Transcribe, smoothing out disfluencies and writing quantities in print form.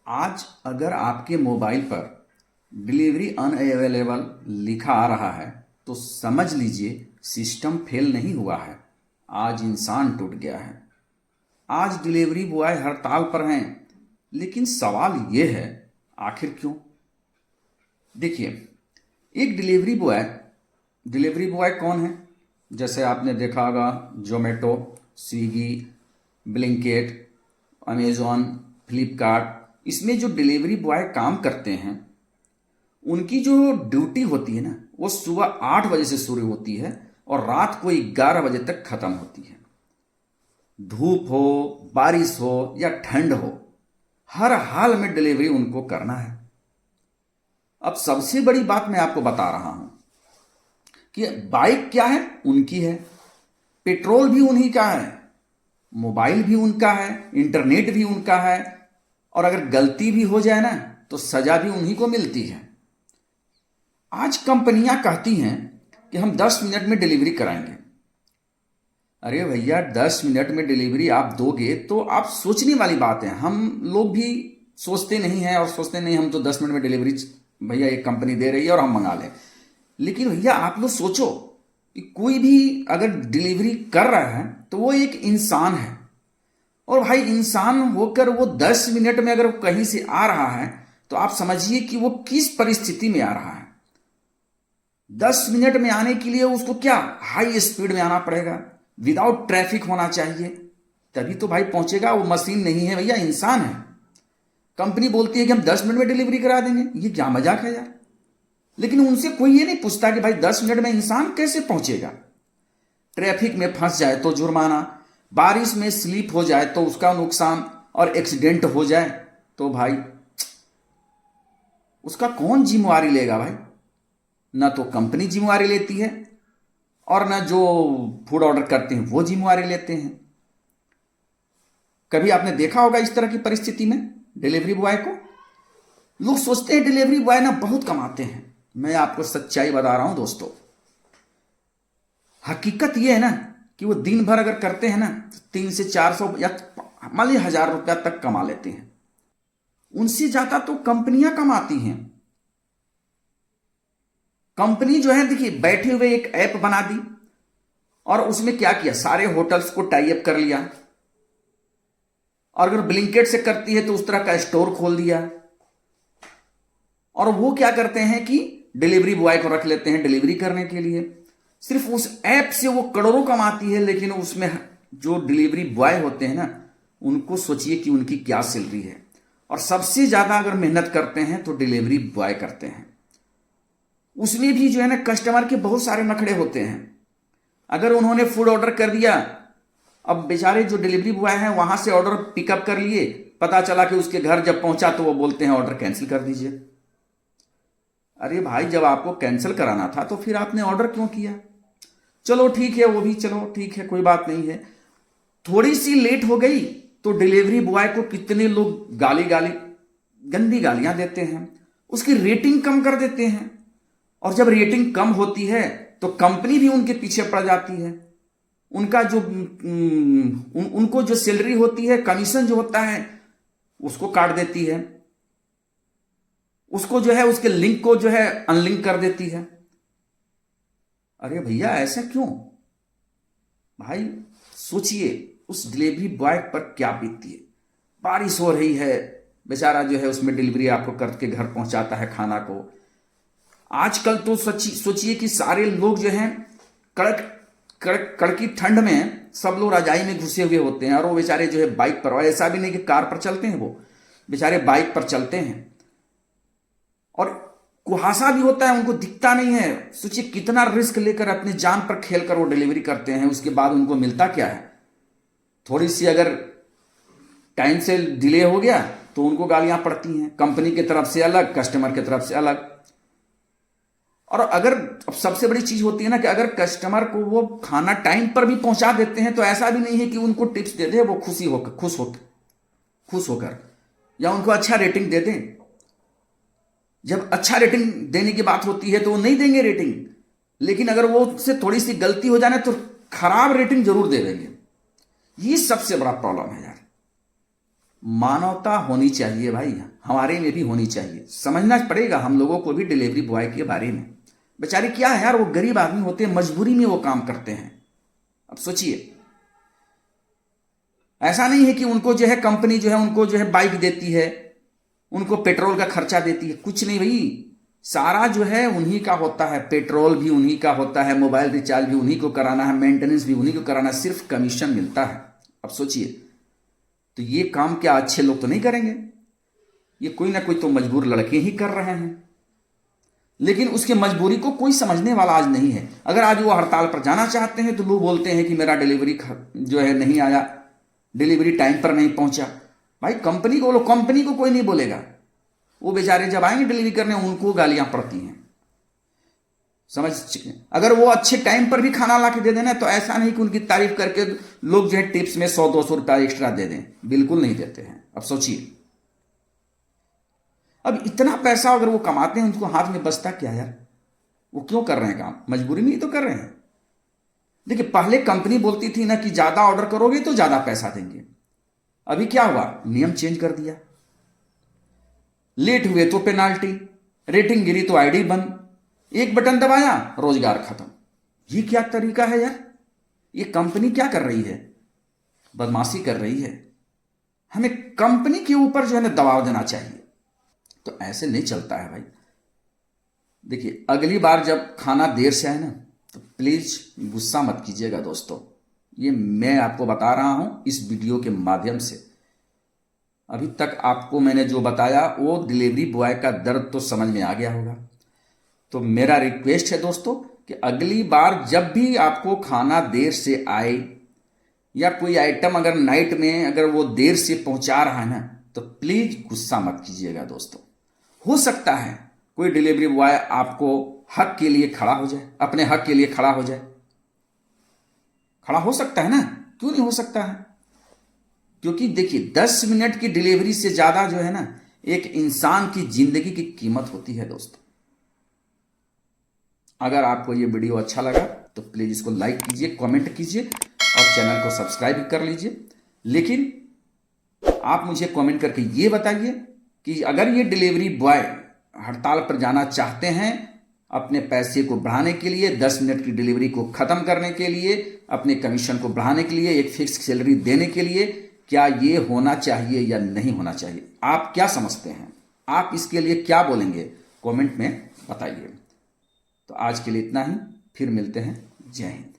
आज अगर आपके मोबाइल पर डिलीवरी अनअवेलेबल लिखा आ रहा है तो समझ लीजिए सिस्टम फेल नहीं हुआ है। आज इंसान टूट गया है। आज डिलीवरी बॉय हड़ताल पर हैं। लेकिन सवाल ये है, आखिर क्यों? देखिए, एक डिलीवरी बॉय कौन है? जैसे आपने देखा होगा, Zomato, Swiggy, Blinkit, Amazon, Flipkart, इसमें जो डिलीवरी बॉय काम करते हैं उनकी जो ड्यूटी होती है ना, वो सुबह 8 बजे से शुरू होती है और रात को 11 बजे तक खत्म होती है। धूप हो, बारिश हो या ठंड हो, हर हाल में डिलीवरी उनको करना है। अब सबसे बड़ी बात मैं आपको बता रहा हूं कि बाइक क्या है, उनकी है। पेट्रोल भी उन्हीं का है, मोबाइल भी उनका है, इंटरनेट भी उनका है। और अगर गलती भी हो जाए ना तो सजा भी उन्हीं को मिलती है। आज कंपनियां कहती हैं कि हम 10 मिनट में डिलीवरी कराएंगे। अरे भैया, 10 मिनट में डिलीवरी आप दोगे तो आप सोचने वाली बात है। हम लोग भी सोचते नहीं हैं और सोचते नहीं हम तो 10 मिनट में डिलीवरी भैया एक कंपनी दे रही है और हम मंगा लें। लेकिन भैया आप लोग सोचो कि कोई भी अगर डिलीवरी कर रहा है तो वो एक इंसान है। और भाई, इंसान होकर वो 10 मिनट में अगर कहीं से आ रहा है तो आप समझिए कि वो किस परिस्थिति में आ रहा है। 10 मिनट में आने के लिए उसको क्या हाई स्पीड में आना पड़ेगा, विदाउट ट्रैफिक होना चाहिए, तभी तो भाई पहुंचेगा। वो मशीन नहीं है भैया, इंसान है। कंपनी बोलती है कि हम 10 मिनट में डिलीवरी करा देंगे। ये क्या मजाक है यार? लेकिन उनसे कोई ये नहीं पूछता कि भाई 10 मिनट में इंसान कैसे पहुंचेगा। ट्रैफिक में फंस जाए तो जुर्माना, बारिश में स्लिप हो जाए तो उसका नुकसान, और एक्सीडेंट हो जाए तो भाई उसका कौन जिम्मेवारी लेगा भाई? ना तो कंपनी जिम्मेवारी लेती है और ना जो फूड ऑर्डर करते हैं वो जिम्मेवारी लेते हैं। कभी आपने देखा होगा इस तरह की परिस्थिति में डिलीवरी बॉय को? लोग सोचते हैं डिलीवरी बॉय ना बहुत कमाते हैं। मैं आपको सच्चाई बता रहा हूं दोस्तों। हकीकत यह है ना कि वो दिन भर अगर करते हैं ना तो 300 से 400 या मान लीजिए 1000 रुपया तक कमा लेते हैं। उनसे ज्यादा तो कंपनियां कमाती हैं। कंपनी जो है, देखिए, बैठे हुए एक ऐप बना दी और उसमें क्या किया, सारे होटल्स को टाई अप कर लिया। और अगर ब्लिंकेट से करती है तो उस तरह का स्टोर खोल दिया। और वो क्या करते हैं कि डिलीवरी बॉय को रख लेते हैं डिलीवरी करने के लिए। सिर्फ उस ऐप से वो करोड़ों कमाती है, लेकिन उसमें जो डिलीवरी बॉय होते हैं ना, उनको सोचिए कि उनकी क्या सैलरी है। और सबसे ज्यादा अगर मेहनत करते हैं तो डिलीवरी बॉय करते हैं। उसमें भी जो है ना, कस्टमर के बहुत सारे नखड़े होते हैं। अगर उन्होंने फूड ऑर्डर कर दिया, अब बेचारे जो डिलीवरी बॉय हैं वहां से ऑर्डर पिकअप कर लिए, पता चला कि उसके घर जब पहुंचा तो वो बोलते हैं ऑर्डर कैंसिल कर दीजिए। अरे भाई, जब आपको कैंसिल कराना था तो फिर आपने ऑर्डर क्यों किया? चलो ठीक है, वो भी चलो ठीक है, कोई बात नहीं है। थोड़ी सी लेट हो गई तो डिलीवरी बॉय को कितने लोग गाली गाली गंदी गालियां देते हैं, उसकी रेटिंग कम कर देते हैं। और जब रेटिंग कम होती है तो कंपनी भी उनके पीछे पड़ जाती है। उनका जो उनको जो सैलरी होती है, कमीशन जो होता है, उसको काट देती है। उसको जो है, उसके लिंक को जो है अनलिंक कर देती है। अरे भैया, ऐसा क्यों? भाई सोचिए उस डिलीवरी बॉय पर क्या बीतती है। बारिश हो रही है, बेचारा जो है उसमें डिलीवरी आपको करके घर पहुंचाता है खाना को। आजकल तो सोचिए कि सारे लोग जो हैं कड़क कड़की ठंड में सब लोग रजाई में घुसे हुए होते हैं, और वो बेचारे जो है बाइक पर, और ऐसा भी नहीं कि कार पर चलते हैं, वो बेचारे बाइक पर चलते हैं। और कुहासा भी होता है, उनको दिखता नहीं है। सोचिए कितना रिस्क लेकर अपनी जान पर खेलकर वो डिलीवरी करते हैं। उसके बाद उनको मिलता क्या है? थोड़ी सी अगर टाइम से डिले हो गया तो उनको गालियां पड़ती हैं, कंपनी की तरफ से अलग, कस्टमर की तरफ से अलग। और अगर, अब सबसे बड़ी चीज होती है ना कि अगर कस्टमर को वो खाना टाइम पर भी पहुंचा देते हैं तो ऐसा भी नहीं है कि उनको टिप्स दे दे वो खुश होकर, या उनको अच्छा रेटिंग दे दें। जब अच्छा रेटिंग देने की बात होती है तो वो नहीं देंगे रेटिंग, लेकिन अगर वो से थोड़ी सी गलती हो जाए तो खराब रेटिंग जरूर दे देंगे। ये सबसे बड़ा प्रॉब्लम है यार। मानवता होनी चाहिए भाई, हमारे में भी होनी चाहिए। समझना पड़ेगा हम लोगों को भी डिलीवरी बॉय के बारे में। बेचारे क्या है यार, वो गरीब आदमी होते हैं, मजबूरी में वो काम करते हैं। अब सोचिए, ऐसा नहीं है कि उनको जो है कंपनी जो है उनको जो है बाइक देती है, उनको पेट्रोल का खर्चा देती है, कुछ नहीं भाई। सारा जो है उन्हीं का होता है, पेट्रोल भी उन्हीं का होता है, मोबाइल रिचार्ज भी उन्हीं को कराना है, मेंटेनेंस भी उन्हीं को कराना है, सिर्फ कमीशन मिलता है। अब सोचिए, तो ये काम क्या अच्छे लोग तो नहीं करेंगे, ये कोई ना कोई तो मजबूर लड़के ही कर रहे हैं। लेकिन उसकी मजबूरी को कोई समझने वाला आज नहीं है। अगर आज वो हड़ताल पर जाना चाहते हैं तो लोग बोलते हैं कि मेरा डिलीवरी जो है नहीं आया, डिलीवरी टाइम पर नहीं पहुंचा। भाई कंपनी को बोलो, कंपनी को कोई नहीं बोलेगा। वो बेचारे जब आएंगे डिलीवरी करने उनको गालियां पड़ती हैं, समझ चुके। अगर वो अच्छे टाइम पर भी खाना ला के दे देना तो ऐसा नहीं कि उनकी तारीफ करके लोग जो है टिप्स में 100-200 रुपया एक्स्ट्रा दे दें, बिल्कुल नहीं देते हैं। अब सोचिए, अब इतना पैसा अगर वो कमाते हैं उनको हाथ में बचता क्या यार, वो क्यों कर रहे हैं काम, मजबूरी में ही तो कर रहे हैं। देखिए पहले कंपनी बोलती थी ना कि ज्यादा ऑर्डर करोगे तो ज्यादा पैसा देंगे, अभी क्या हुआ, नियम चेंज कर दिया। लेट हुए तो पेनाल्टी, रेटिंग गिरी तो आईडी बंद, एक बटन दबाया रोजगार खत्म। ये क्या तरीका है यार, ये कंपनी क्या कर रही है, बदमाशी कर रही है। हमें कंपनी के ऊपर जो है ना दबाव देना चाहिए, तो ऐसे नहीं चलता है भाई। देखिए अगली बार जब खाना देर से आए ना तो प्लीज गुस्सा मत कीजिएगा दोस्तों, ये मैं आपको बता रहा हूं इस वीडियो के माध्यम से। अभी तक आपको मैंने जो बताया वो डिलीवरी बॉय का दर्द तो समझ में आ गया होगा। तो मेरा रिक्वेस्ट है दोस्तों कि अगली बार जब भी आपको खाना देर से आए या कोई आइटम अगर नाइट में अगर वो देर से पहुंचा रहा है ना तो प्लीज गुस्सा मत कीजिएगा दोस्तों। हो सकता है कोई डिलीवरी बॉय आपको हक के लिए खड़ा हो जाए, अपने हक के लिए खड़ा हो जाए, खड़ा हो सकता है ना, क्यों नहीं हो सकता है। क्योंकि देखिए 10 मिनट की डिलीवरी से ज्यादा जो है ना एक इंसान की जिंदगी की कीमत होती है दोस्तों। अगर आपको ये वीडियो अच्छा लगा तो प्लीज इसको लाइक कीजिए, कमेंट कीजिए और चैनल को सब्सक्राइब कर लीजिए। लेकिन आप मुझे कमेंट करके ये बताइए कि अगर ये डिलीवरी बॉय हड़ताल पर जाना चाहते हैं अपने पैसे को बढ़ाने के लिए, 10 मिनट की डिलीवरी को खत्म करने के लिए, अपने कमीशन को बढ़ाने के लिए, एक फिक्स सैलरी देने के लिए, क्या ये होना चाहिए या नहीं होना चाहिए, आप क्या समझते हैं, आप इसके लिए क्या बोलेंगे, कमेंट में बताइए। तो आज के लिए इतना ही, फिर मिलते हैं, जय हिंद।